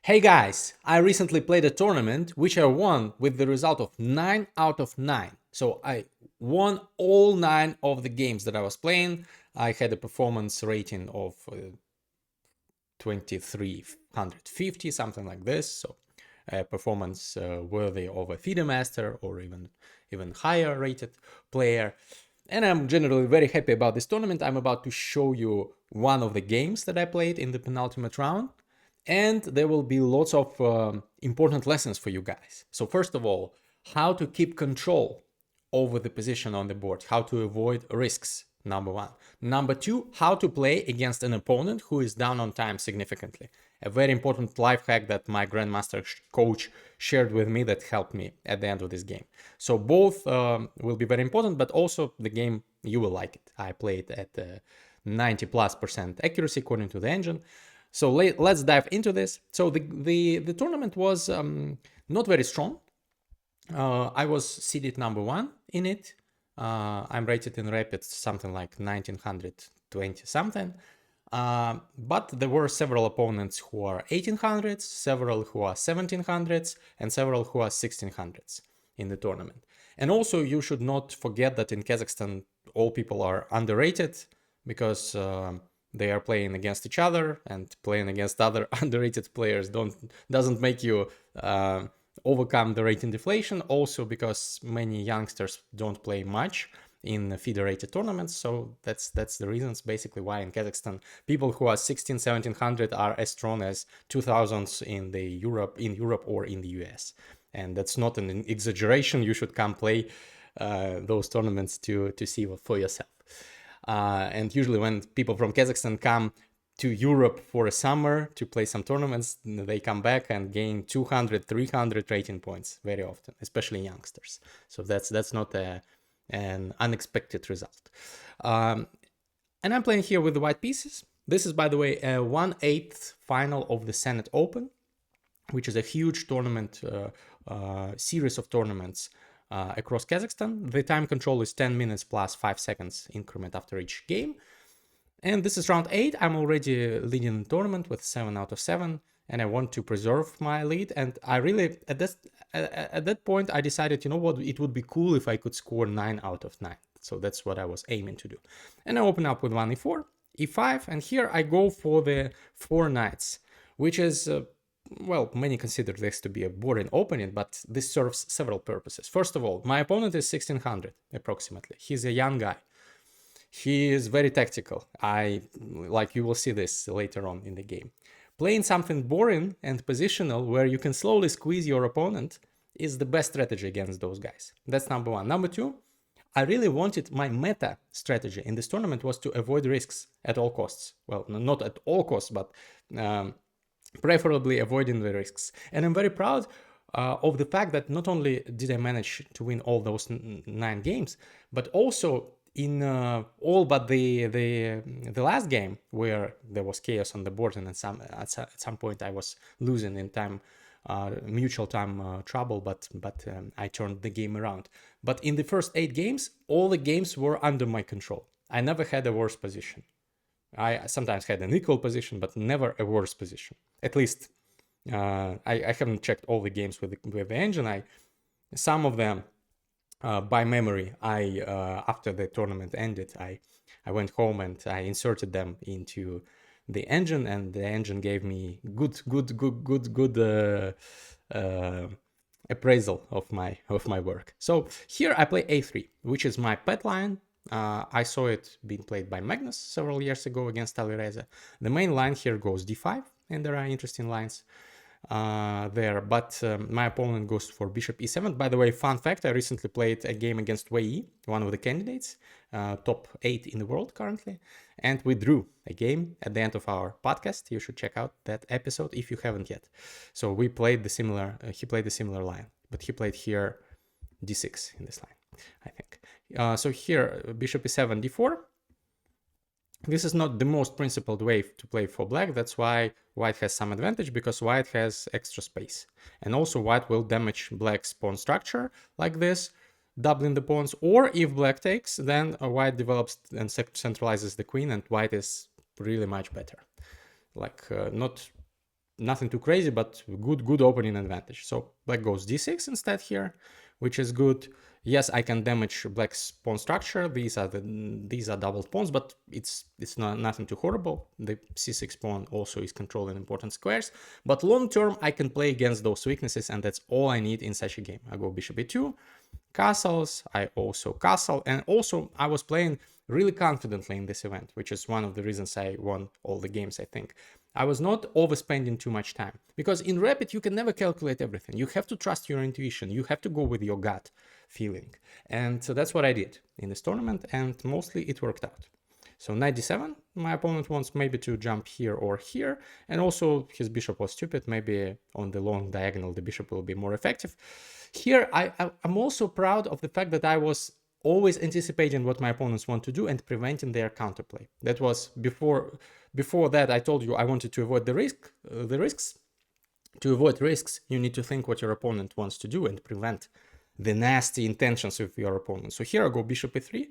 Hey guys, I recently played a tournament which I won with the result of 9 out of 9. So I won all 9 of the games that I was playing. I had a performance rating of 2350, something like this. So a performance worthy of a FIDE master or even higher rated player. And I'm generally very happy about this tournament. I'm about to show you one of the games that I played in the penultimate round. And there will be lots of important lessons for you guys. So first of all, how to keep control over the position on the board, how to avoid risks, number one. Number two, how to play against an opponent who is down on time significantly. A very important life hack that my Grandmaster coach shared with me that helped me at the end of this game. So both will be very important, but also the game, you will like it. I played at 90+% accuracy according to the engine. So let's dive into this. So the tournament was not very strong. I was seeded number 1 in it. I'm rated in Rapid something like 1920 something. But there were several opponents who are 1800s, several who are 1700s, and several who are 1600s in the tournament. And also you should not forget that in Kazakhstan all people are underrated because they are playing against each other, and playing against other underrated players doesn't make you overcome the rating deflation. Also because many youngsters don't play much in federated tournaments, so that's the reasons basically why in Kazakhstan people who are 1700 are as strong as 2000s in Europe or in the US. And that's not an exaggeration. You should come play those tournaments to see for yourself. And usually when people from Kazakhstan come to Europe for a summer to play some tournaments, they come back and gain 200, 300 rating points very often, especially youngsters. So that's not an unexpected result. And I'm playing here with the white pieces. This is, by the way, a 1/8 final of the Senate Open, which is a huge tournament, series of tournaments across Kazakhstan. The time control is 10 minutes plus 5 seconds increment after each game. And this is round 8. I'm already leading the tournament with 7 out of 7, and I want to preserve my lead. And I really, at that point, I decided, you know what, it would be cool if I could score 9 out of 9. So that's what I was aiming to do. And I open up with 1 e4, e5, and here I go for the 4 knights, which is, well, many consider this to be a boring opening, but this serves several purposes. First of all, my opponent is 1600 approximately. He's a young guy. He is very tactical. You will see this later on in the game. Playing something boring and positional where you can slowly squeeze your opponent is the best strategy against those guys. That's number one. Number two, I really wanted my meta strategy in this tournament was to avoid risks at all costs. Well, not at all costs, but preferably avoiding the risks. And I'm very proud of the fact that not only did I manage to win all those 9 games, but also in all but the last game where there was chaos on the board, and at some point I was losing in time, mutual time trouble, but I turned the game around. But in the first 8 games, all the games were under my control. I never had a worse position. I sometimes had an equal position, but never a worse position. At least I haven't checked all the games with the engine. Some of them by memory, after the tournament ended, I went home and I inserted them into the engine, and the engine gave me good appraisal of my work. So here I play a3, which is my pet line. I saw it being played by Magnus several years ago against Alireza. The main line here goes d5, and there are interesting lines there, but my opponent goes for bishop e7. By the way, fun fact, I recently played a game against Wei, one of the candidates, top 8 in the world currently, and we drew a game at the end of our podcast. You should check out that episode if you haven't yet. So we played the similar, he played the similar line, but he played here d6 in this line, I think. So here, bishop e7, d4. This is not the most principled way to play for black. That's why white has some advantage, because white has extra space. And also white will damage black's pawn structure like this, doubling the pawns. Or if black takes, then white develops and centralizes the queen, and white is really much better. Like not nothing too crazy, but good opening advantage. So black goes d6 instead here, which is good. Yes, I can damage black's pawn structure. These are doubled pawns, but it's not nothing too horrible. The c6 pawn also is controlling important squares. But long term, I can play against those weaknesses, and that's all I need in such a game. I go bishop e2, castles. I also castle, and also I was playing really confidently in this event, which is one of the reasons I won all the games, I think. I was not overspending too much time, because in Rapid you can never calculate everything. You have to trust your intuition. You have to go with your gut feeling. And so that's what I did in this tournament, and mostly it worked out. So knight d7, my opponent wants maybe to jump here or here, and also his bishop was stupid. Maybe on the long diagonal the bishop will be more effective. Here I'm also proud of the fact that I was always anticipating what my opponents want to do and preventing their counterplay. That was before that I told you I wanted to avoid the risks. To avoid risks, you need to think what your opponent wants to do and prevent the nasty intentions of your opponent. So here I go bishop e3,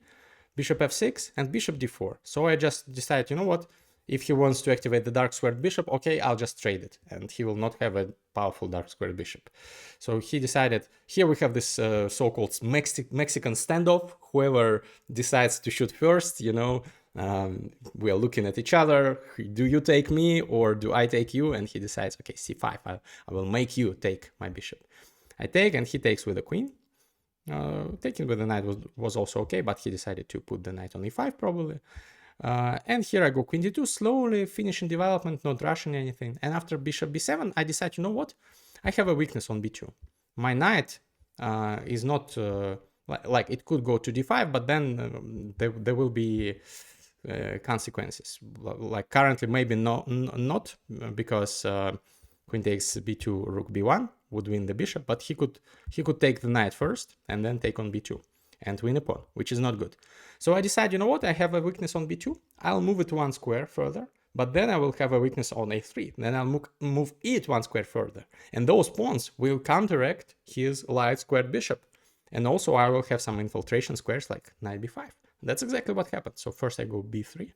bishop f6, and bishop d4. So I just decided, you know what, if he wants to activate the dark squared bishop, okay, I'll just trade it, and he will not have a powerful dark squared bishop. So he decided, here we have this so-called Mexican standoff. Whoever decides to shoot first, you know, we are looking at each other. Do you take me or do I take you? And he decides, okay, c5, I will make you take my bishop. I take, and he takes with the queen. Taking with the knight was also okay, but he decided to put the knight on e5 probably. And here I go queen d2, slowly finishing development, not rushing anything. And after bishop b7, I decide, you know what? I have a weakness on b2. My knight is not, like it could go to d5, but then there will be consequences. Like currently maybe not because queen takes b2, rook b1 would win the bishop, but he could take the knight first and then take on b2 and win a pawn, which is not good. So I decide, you know what, I have a weakness on b2, I'll move it one square further, but then I will have a weakness on a3, then I'll move it one square further, and those pawns will counteract his light squared bishop. And also I will have some infiltration squares like knight b5. That's exactly what happened. So first I go b3,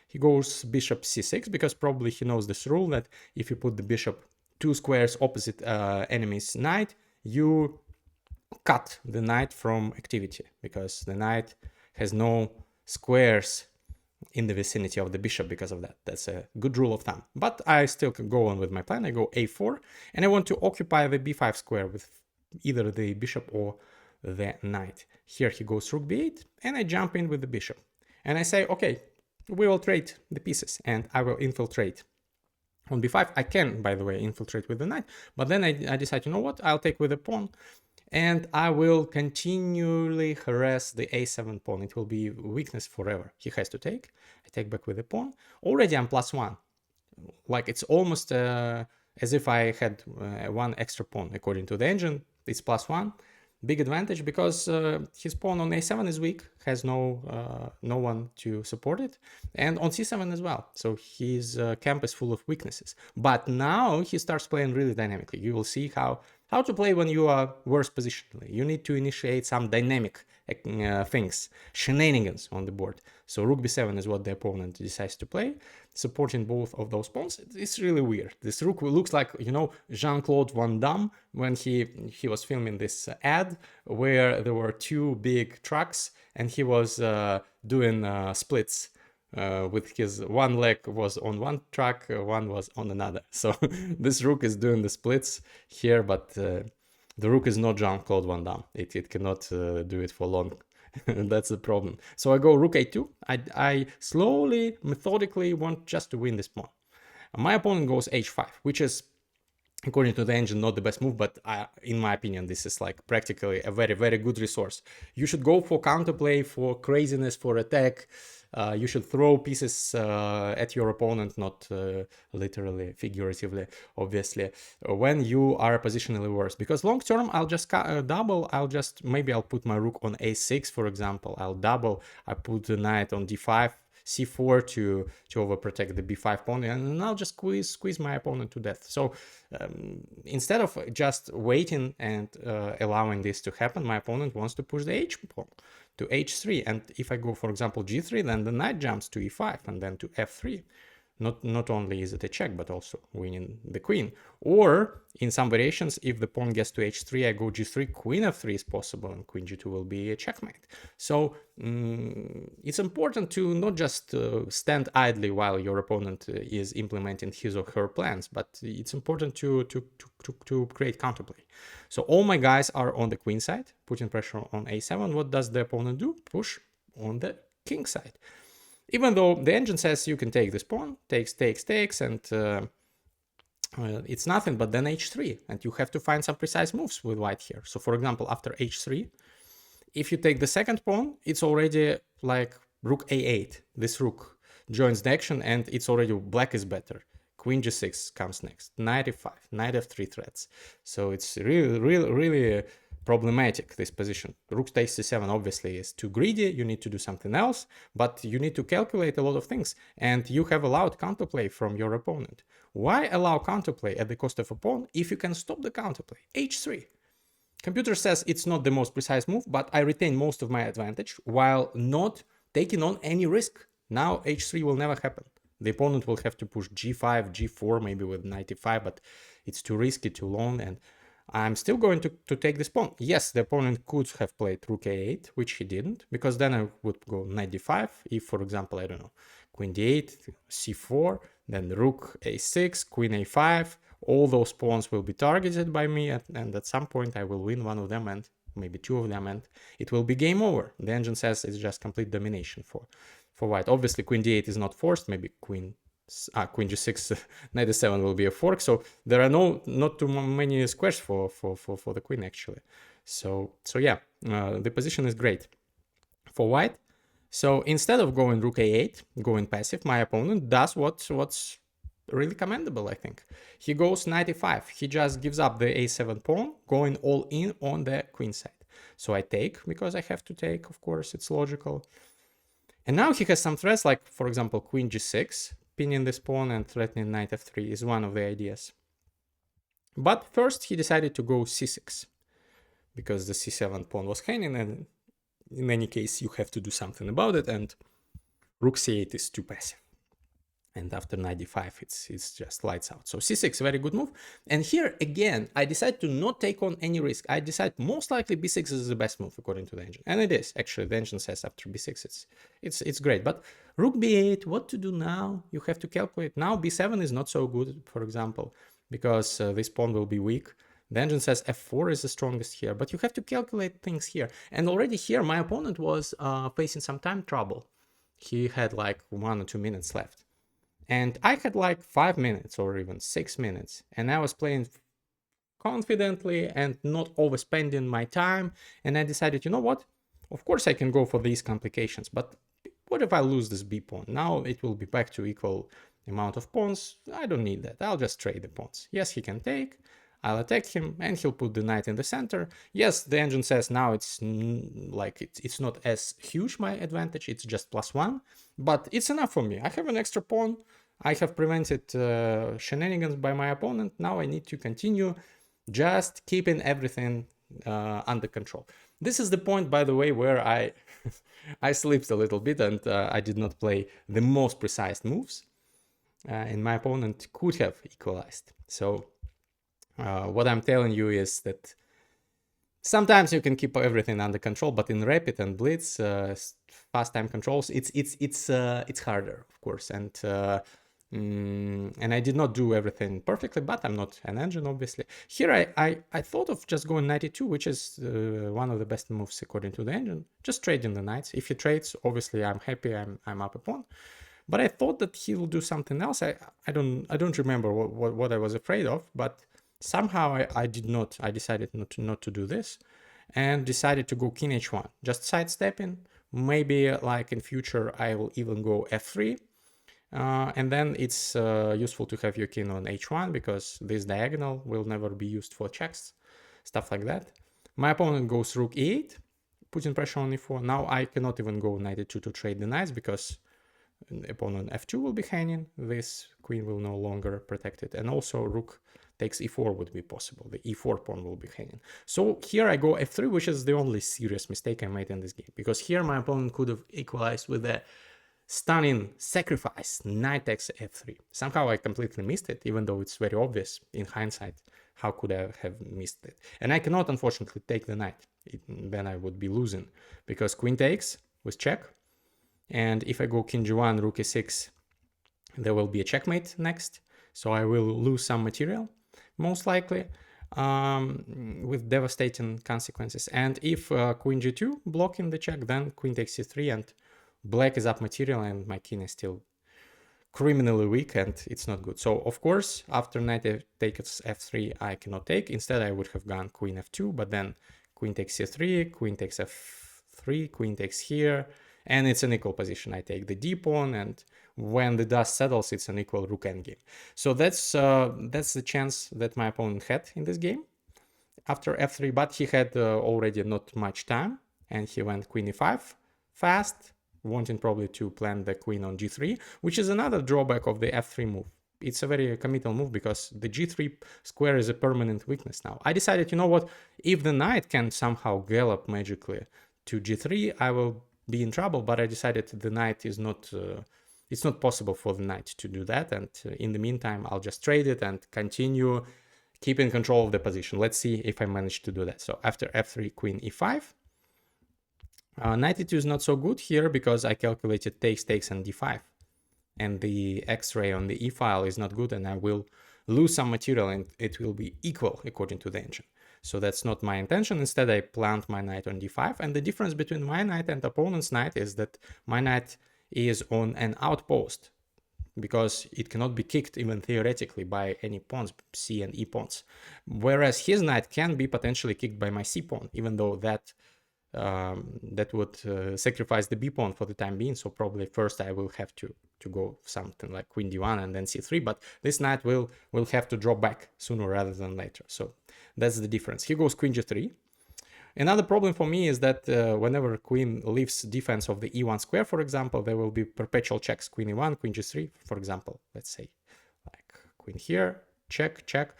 he goes bishop c6, because probably he knows this rule that if you put the bishop 2 squares opposite enemy's knight, you cut the knight from activity, because the knight has no squares in the vicinity of the bishop because of that. That's a good rule of thumb. But I still can go on with my plan. I go a4, and I want to occupy the b5 square with either the bishop or the knight. Here he goes rook b8, and I jump in with the bishop. And I say, okay, we will trade the pieces, and I will infiltrate. On b5, I can, by the way, infiltrate with the knight, but then I decide, you know what, I'll take with the pawn, and I will continually harass the a7 pawn. It will be weakness forever. He has to take. I take back with the pawn. Already I'm +1. Like it's almost as if I had one extra pawn. According to the engine, it's +1. Big advantage, because his pawn on a7 is weak, has no one to support it, and on c7 as well. So his camp is full of weaknesses. But now he starts playing really dynamically. You will see how to play when you are worse positionally. You need to initiate some dynamic things, shenanigans on the board. So rook b7 is what the opponent decides to play, supporting both of those pawns. It's really weird. This rook looks like, you know, Jean-Claude Van Damme when he was filming this ad where there were 2 big trucks and he was doing splits. With his one leg was on one track, one was on another. So this rook is doing the splits here, but the rook is not Jean-Claude Van Damme. It cannot do it for long. That's the problem. So I go rook a2. I slowly, methodically want just to win this pawn. My opponent goes h5, which is, according to the engine, not the best move, but in my opinion, this is like practically a very, very good resource. You should go for counterplay, for craziness, for attack. You should throw pieces at your opponent, not literally, figuratively, obviously, when you are positionally worse. Because long term, I'll just double. Maybe I'll put my rook on a6, for example. I'll double. I put the knight on d5, c4 to overprotect the b5 pawn, and I'll just squeeze my opponent to death. So instead of just waiting and allowing this to happen, my opponent wants to push the h pawn to h3, and if I go, for example, g3, then the knight jumps to e5 and then to f3. Not only is it a check, but also winning the queen. Or in some variations, if the pawn gets to h3, I go g3, queen f3 is possible, and queen g2 will be a checkmate. So it's important to not just stand idly while your opponent is implementing his or her plans, but it's important to create counterplay. So all my guys are on the queen side, putting pressure on a7. What does the opponent do? Push on the king side. Even though the engine says you can take this pawn, takes, and it's nothing, but then h3, and you have to find some precise moves with white here. So for example, after h3, if you take the second pawn, it's already like rook a8. This rook joins the action, and it's already black is better. Queen g6 comes next, knight e5, knight f3 threats. So it's really problematic, this position. Rook takes c7 obviously is too greedy, you need to do something else, but you need to calculate a lot of things, and you have allowed counterplay from your opponent. Why allow counterplay at the cost of a pawn if you can stop the counterplay? h3. Computer says it's not the most precise move, but I retain most of my advantage while not taking on any risk. Now h3 will never happen. The opponent will have to push g5, g4, maybe with knight e5, but it's too risky, too long, and I'm still going to take this pawn. Yes, the opponent could have played rook a8, which he didn't, because then I would go knight d5. If, for example, I don't know, queen d8, c4, then rook a6, queen a5, all those pawns will be targeted by me, and at some point I will win one of them and maybe two of them, and it will be game over. The engine says it's just complete domination for white. Obviously, queen d8 is not forced, maybe queen g6, knight e7 will be a fork, so there are not too many squares for the queen actually. So yeah, the position is great for white. So instead of going rook a8, going passive, my opponent does what's really commendable, I think. He goes knight e5. He just gives up the a7 pawn, going all in on the queen side. So I take, because I have to take, of course, it's logical. And now he has some threats, like, for example, queen g6, pinning this pawn and threatening knight f3 is one of the ideas. But first he decided to go c6, because the c7 pawn was hanging, and in any case you have to do something about it, and rook c8 is too passive. And after knight d5, it's just lights out. So c6, very good move. And here, again, I decide to not take on any risk. I decide most likely b6 is the best move, according to the engine. And it is, actually. The engine says after b6, it's great. But rook b8, what to do now? You have to calculate. Now b7 is not so good, for example, because this pawn will be weak. The engine says f4 is the strongest here, but you have to calculate things here. And already here, my opponent was facing some time trouble. He had like 1 or 2 minutes left. And I had like 5 minutes or even 6 minutes, and I was playing confidently and not overspending my time. And I decided, you know what? Of course I can go for these complications, but what if I lose this b pawn? Now it will be back to equal amount of pawns. I don't need that. I'll just trade the pawns. Yes, he can take. I'll attack him, and he'll put the knight in the center. Yes, the engine says now it's like it's not as huge my advantage. It's just +1, but it's enough for me. I have an extra pawn. I have prevented shenanigans by my opponent. Now I need to continue just keeping everything under control. This is the point, by the way, where I I slipped a little bit, and I did not play the most precise moves, and my opponent could have equalized. So what I'm telling you is that sometimes you can keep everything under control, but in rapid and blitz, fast time controls, it's harder, of course. And I did not do everything perfectly, but I'm not an engine, obviously. Here I thought of just going 92, which is one of the best moves according to the engine. Just trading the knights. If he trades, obviously I'm happy. I'm up a pawn. But I thought that he will do something else. I don't remember what I was afraid of, but somehow I did not. I decided not to do this, and decided to go king h1, just sidestepping. Maybe like in future I will even go f3, and then it's useful to have your king on h1 because this diagonal will never be used for checks, stuff like that. My opponent goes rook e8, putting pressure on e4. Now I cannot even go knight e2 to trade the knights because the opponent f2 will be hanging. This queen will no longer protect it, and also rook takes e4 would be possible. The e4 pawn will be hanging. So here I go f3, which is the only serious mistake I made in this game, because here my opponent could have equalized with a stunning sacrifice, knight takes f3. Somehow I completely missed it, even though it's very obvious in hindsight. How could I have missed it? And I cannot, unfortunately, take the knight. Then I would be losing, because queen takes with check. And if I go king g1, rook e6, there will be a checkmate next. So I will lose some material, most likely, with devastating consequences. And if queen g2 blocking the check, then queen takes c3, and black is up material, and my king is still criminally weak, and it's not good. So of course, after knight takes f3, I cannot take. Instead, I would have gone queen f2, but then queen takes c3, queen takes f3, queen takes here, and it's an equal position. I take the d pawn, and when the dust settles, it's an equal rook endgame. So that's the chance that my opponent had in this game after f3, but he had already not much time, and he went queen e5 fast, wanting probably to plant the queen on g3, which is another drawback of the f3 move. It's a very committal move because the g3 square is a permanent weakness now. I decided, you know what, if the knight can somehow gallop magically to g3, I will be in trouble, but I decided the knight is not, it's not possible for the knight to do that, and in the meantime, I'll just trade it and continue keeping control of the position. Let's see if I manage to do that. So after f3, queen e5, knight e2 is not so good here because I calculated takes, takes, and d5. And the x-ray on the e file is not good, and I will lose some material, and it will be equal according to the engine. So that's not my intention. Instead, I plant my knight on d5. And the difference between my knight and opponent's knight is that my knight is on an outpost, because it cannot be kicked even theoretically by any pawns, c and e pawns. Whereas his knight can be potentially kicked by my c pawn, even though that would sacrifice the b pawn for the time being. So probably first I will have to go something like queen d1 and then c3, but this knight will have to drop back sooner rather than later. So that's the difference. He goes queen g3. Another problem for me is that whenever queen leaves defense of the e1 square, for example, there will be perpetual checks. Queen e1, queen g3, for example. Let's say like queen here, check, check.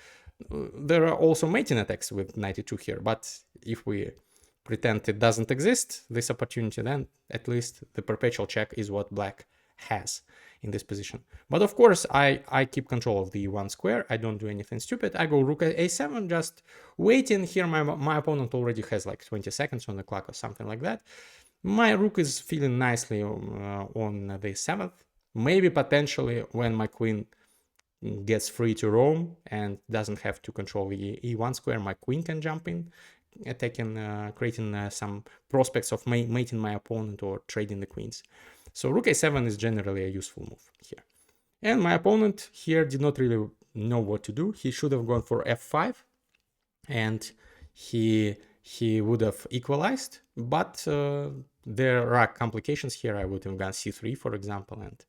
There are also mating attacks with knight e2 here, but if we pretend it doesn't exist, this opportunity, then at least the perpetual check is what black has in this position. But of course, I keep control of the e1 square. I don't do anything stupid. I go rook a7, just waiting here. My opponent already has like 20 seconds on the clock or something like that. My rook is feeling nicely on the 7th. Maybe potentially when my queen gets free to roam and doesn't have to control the e1 square, my queen can jump in, attacking, creating some prospects of mating my opponent or trading the queens. So rook a7 is generally a useful move here. And my opponent here did not really know what to do. He should have gone for f5, and he would have equalized, but there are complications here. I would have gone c3, for example, and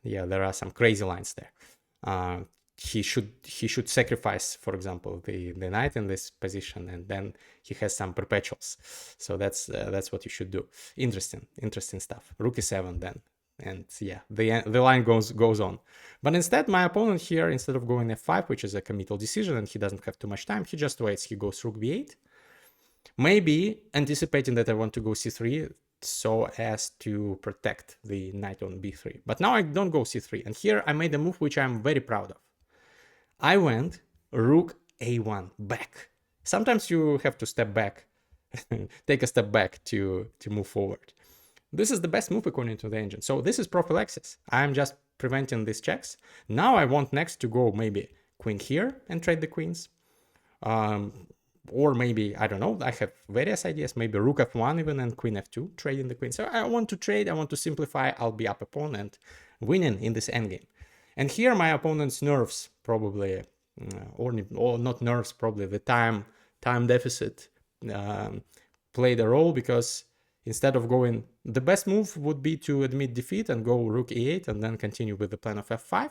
yeah, there are some crazy lines there. He should sacrifice, for example, the knight in this position, and then he has some perpetuals. So that's what you should do. Interesting stuff. Rook e7 then, and yeah, the line goes on. But instead, my opponent here, instead of going f5, which is a committal decision, and he doesn't have too much time, he just waits. He goes rook b8, maybe anticipating that I want to go c3, so as to protect the knight on b3. But now I don't go c3, and here I made a move which I'm very proud of. I went rook a1 back. Sometimes you have to step back, take a step back to move forward. This is the best move according to the engine. So this is prophylaxis. I'm just preventing these checks. Now I want next to go maybe queen here and trade the queens. Or maybe, I don't know, I have various ideas, maybe rook f1 even and queen f2, trading the queens. So I want to trade, I want to simplify, I'll be up a pawn and winning in this endgame. And here my opponent's nerves probably, or not nerves, probably the time deficit played a role, because instead of going, the best move would be to admit defeat and go rook e8 and then continue with the plan of f5.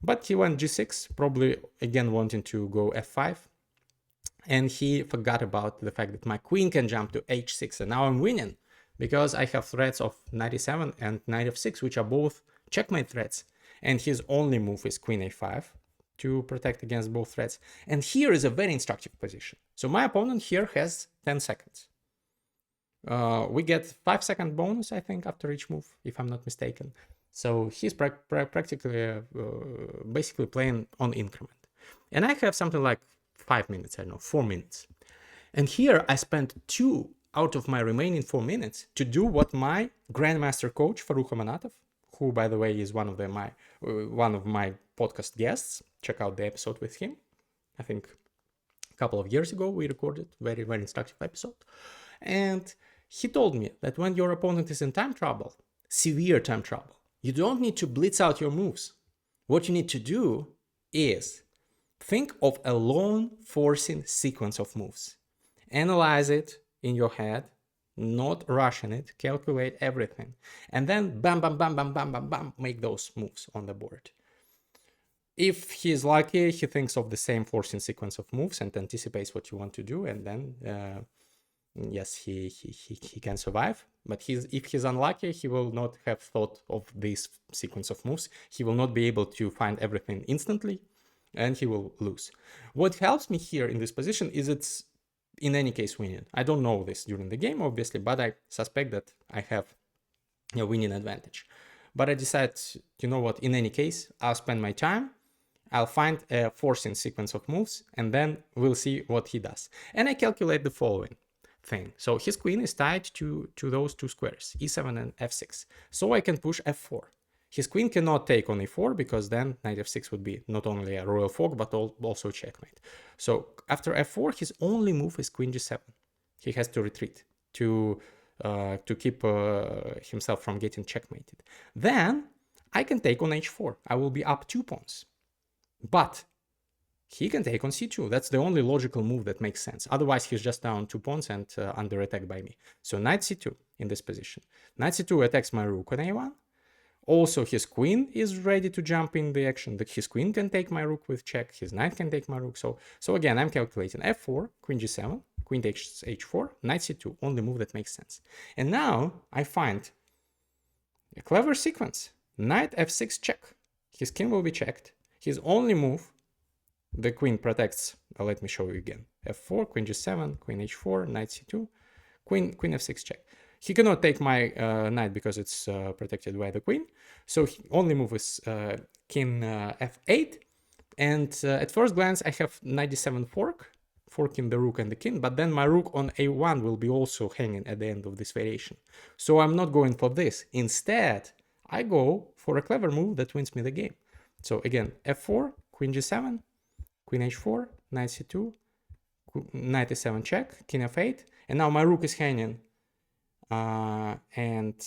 But he went g6, probably again wanting to go f5. And he forgot about the fact that my queen can jump to h6, and now I'm winning because I have threats of knight e7 and knight f6, which are both checkmate threats. And his only move is queen a5 to protect against both threats. And here is a very instructive position. So my opponent here has 10 seconds. we get 5-second bonus, I think, after each move, if I'm not mistaken. So he's practically basically playing on increment. And I have something like 5 minutes, I don't know, 4 minutes. And here I spent 2 out of my remaining 4 minutes to do what my grandmaster coach, Farukh Amanatov, who, by the way, is one of my podcast guests. Check out the episode with him. I think a couple of years ago we recorded very, very instructive episode. And he told me that when your opponent is in time trouble, severe time trouble, you don't need to blitz out your moves. What you need to do is think of a long forcing sequence of moves. Analyze it in your head, not rushing it, calculate everything, and then bam, bam, bam, bam, bam, bam, bam, make those moves on the board. If he's lucky, he thinks of the same forcing sequence of moves and anticipates what you want to do, and then yes, he can survive. But if he's unlucky, he will not have thought of this sequence of moves. He will not be able to find everything instantly, and he will lose. What helps me here in this position is it's in any case winning. I don't know this during the game, obviously, but I suspect that I have a winning advantage. But I decide, you know what, in any case, I'll spend my time, I'll find a forcing sequence of moves, and then we'll see what he does. And I calculate the following thing. So his queen is tied to those 2 squares, e7 and f6. So I can push f4. His queen cannot take on e4 because then knight f6 would be not only a royal fork but also checkmate. So after f4, his only move is queen g7. He has to retreat to keep himself from getting checkmated. Then I can take on h4. I will be up 2 pawns. But he can take on c2. That's the only logical move that makes sense. Otherwise, he's just down 2 pawns and under attack by me. So knight c2 in this position. Knight c2 attacks my rook on a1. Also, his queen is ready to jump in the action. His queen can take my rook with check. His knight can take my rook. So again, I'm calculating f4, queen g7, queen takes h4, knight c2, only move that makes sense. And now I find a clever sequence. Knight f6 check. His king will be checked. His only move, the queen protects. Let me show you again. f4, queen g7, queen h4, knight c2, queen f6 check. He cannot take my knight because it's protected by the queen. So only move is king f8. And at first glance, I have knight d7 forking the rook and the king. But then my rook on a1 will be also hanging at the end of this variation. So I'm not going for this. Instead, I go for a clever move that wins me the game. So again, f4, queen g7, queen h4, knight c2, knight e7 check, king f8. And now my rook is hanging. Not knight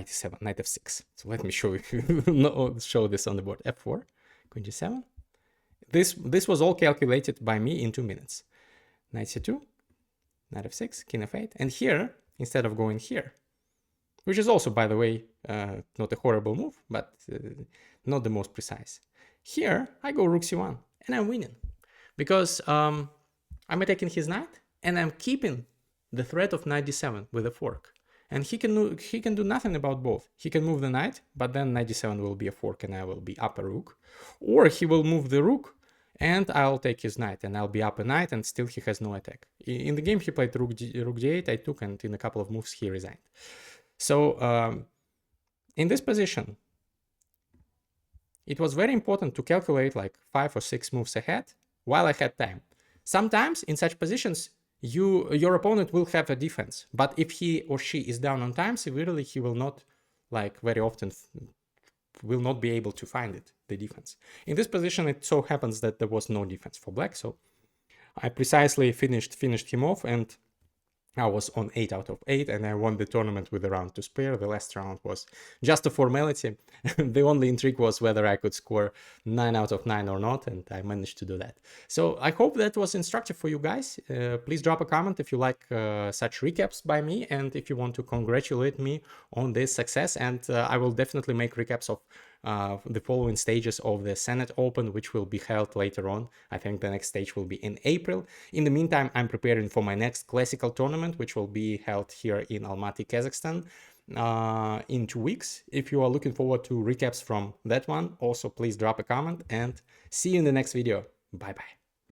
e7, knight f6. So let me show you, show this on the board. f4, queen g7. This was all calculated by me in 2 minutes. Knight c2, knight f6, king f8. And here, instead of going here, which is also, by the way, not a horrible move, but not the most precise. Here, I go rook c1, and I'm winning. Because I'm attacking his knight, and I'm keeping the threat of knight d7 with a fork. And he can do nothing about both. He can move the knight, but then knight d7 will be a fork and I will be up a rook. Or he will move the rook and I'll take his knight and I'll be up a knight and still he has no attack. In the game he played rook d8, I took, and in a couple of moves he resigned. So in this position, it was very important to calculate like 5 or 6 moves ahead while I had time. Sometimes in such positions, your opponent will have a defense, but if he or she is down on time severely, he will not, like very often, will not be able to find it, the defense. In this position, it so happens that there was no defense for black, so I precisely finished him off, and I was on 8 out of 8, and I won the tournament with a round to spare. The last round was just a formality. The only intrigue was whether I could score 9 out of 9 or not, and I managed to do that. So I hope that was instructive for you guys. Please drop a comment if you like such recaps by me, and if you want to congratulate me on this success. And I will definitely make recaps of the following stages of the Senate Open, which will be held later on. I think the next stage will be in April. In the meantime, I'm preparing for my next classical tournament, which will be held here in Almaty, Kazakhstan, in 2 weeks. If you are looking forward to recaps from that one, also please drop a comment, and see you in the next video. Bye bye.